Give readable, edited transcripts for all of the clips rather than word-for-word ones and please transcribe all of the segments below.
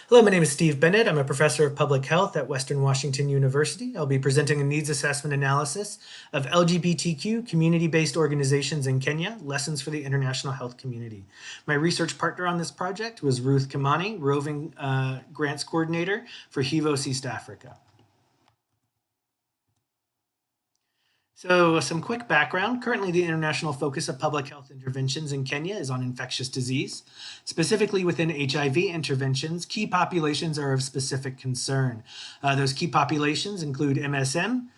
Hello, my name is Steve Bennett. I'm a professor of public health at Western Washington University. I'll be presenting a needs assessment analysis of LGBTQ community-based organizations in Kenya, lessons for the international health community. My research partner on this project was Ruth Kimani, roving grants coordinator for HEVOS East Africa. So some quick background. Currently, the international focus of public health interventions in Kenya is on infectious disease. Specifically within HIV interventions, key populations are of specific concern. Those key populations include MSM,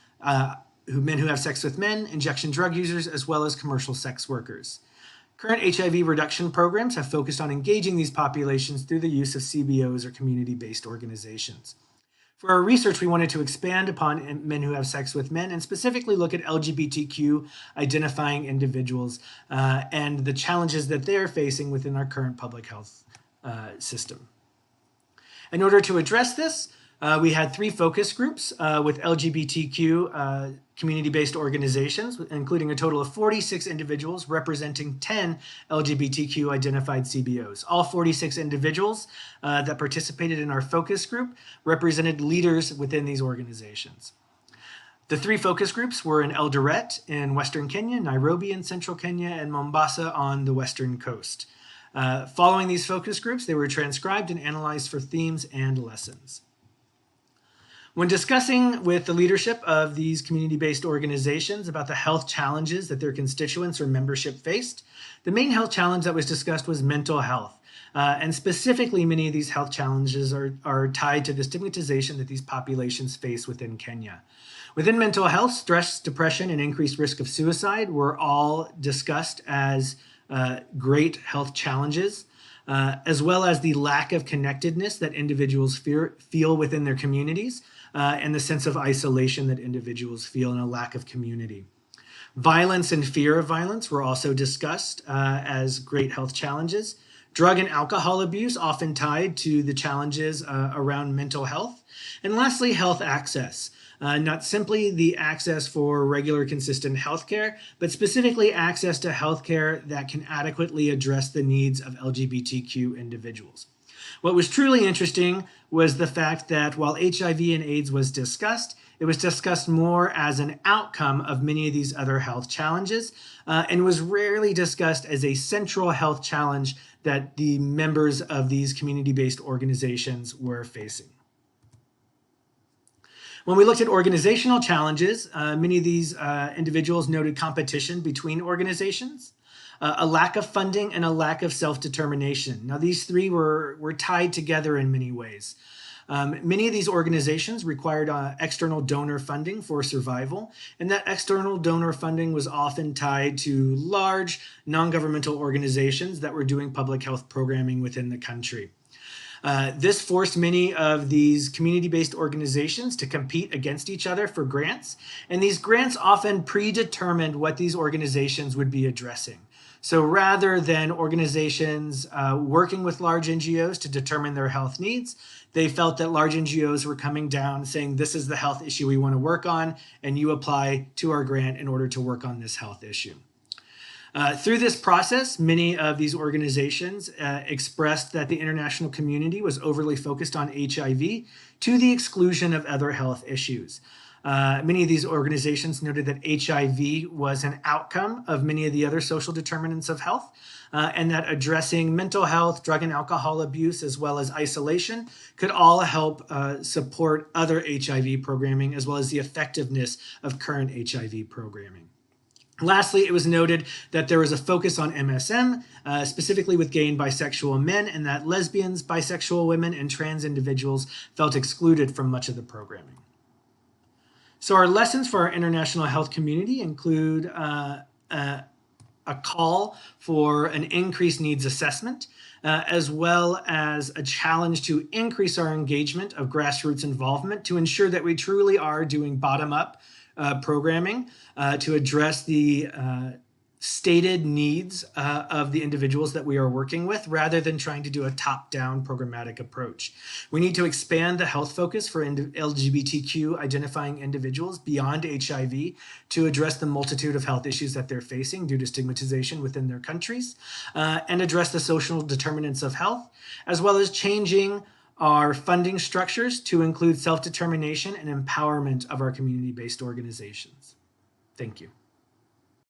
men who have sex with men, injection drug users, as well as commercial sex workers. Current HIV reduction programs have focused on engaging these populations through the use of CBOs or community-based organizations. For our research, we wanted to expand upon men who have sex with men and specifically look at LGBTQ identifying individuals and the challenges that they're facing within our current public health system. In order to address this, we had three focus groups with LGBTQ community-based organizations, including a total of 46 individuals representing 10 LGBTQ identified CBOs. All 46 individuals that participated in our focus group represented leaders within these organizations. The three focus groups were in Eldoret in Western Kenya, Nairobi in Central Kenya, and Mombasa on the Western coast. Following these focus groups, they were transcribed and analyzed for themes and lessons. When discussing with the leadership of these community-based organizations about the health challenges that their constituents or membership faced, the main health challenge that was discussed was mental health. And specifically, many of these health challenges are tied to the stigmatization that these populations face within Kenya. Within mental health, stress, depression, and increased risk of suicide were all discussed as great health challenges. As well as the lack of connectedness that individuals feel within their communities and the sense of isolation that individuals feel and a lack of community. Violence and fear of violence were also discussed as great health challenges. Drug and alcohol abuse often tied to the challenges around mental health. And lastly, health access. Not simply the access for regular, consistent healthcare, but specifically access to healthcare that can adequately address the needs of LGBTQ individuals. What was truly interesting was the fact that while HIV and AIDS was discussed, it was discussed more as an outcome of many of these other health challenges and was rarely discussed as a central health challenge that the members of these community-based organizations were facing. When we looked at organizational challenges, many of these individuals noted competition between organizations, a lack of funding, and a lack of self-determination. Now, these three were tied together in many ways. Many of these organizations required external donor funding for survival, and that external donor funding was often tied to large non-governmental organizations that were doing public health programming within the country. This forced many of these community-based organizations to compete against each other for grants, and these grants often predetermined what these organizations would be addressing. So rather than organizations working with large NGOs to determine their health needs, they felt that large NGOs were coming down saying, this is the health issue we want to work on, and you apply to our grant in order to work on this health issue. Through this process, many of these organizations expressed that the international community was overly focused on HIV to the exclusion of other health issues. Many of these organizations noted that HIV was an outcome of many of the other social determinants of health, and that addressing mental health, drug and alcohol abuse, as well as isolation could all help support other HIV programming, as well as the effectiveness of current HIV programming. Lastly, it was noted that there was a focus on MSM, specifically with gay and bisexual men, and that lesbians, bisexual women, and trans individuals felt excluded from much of the programming. So our lessons for our international health community include a call for an increased needs assessment, as well as a challenge to increase our engagement of grassroots involvement to ensure that we truly are doing bottom-up programming to address the stated needs of the individuals that we are working with, rather than trying to do a top-down programmatic approach. We need to expand the health focus for LGBTQ identifying individuals beyond HIV to address the multitude of health issues that they're facing due to stigmatization within their countries, and address the social determinants of health, as well as changing our funding structures to include self-determination and empowerment of our community-based organizations. Thank you.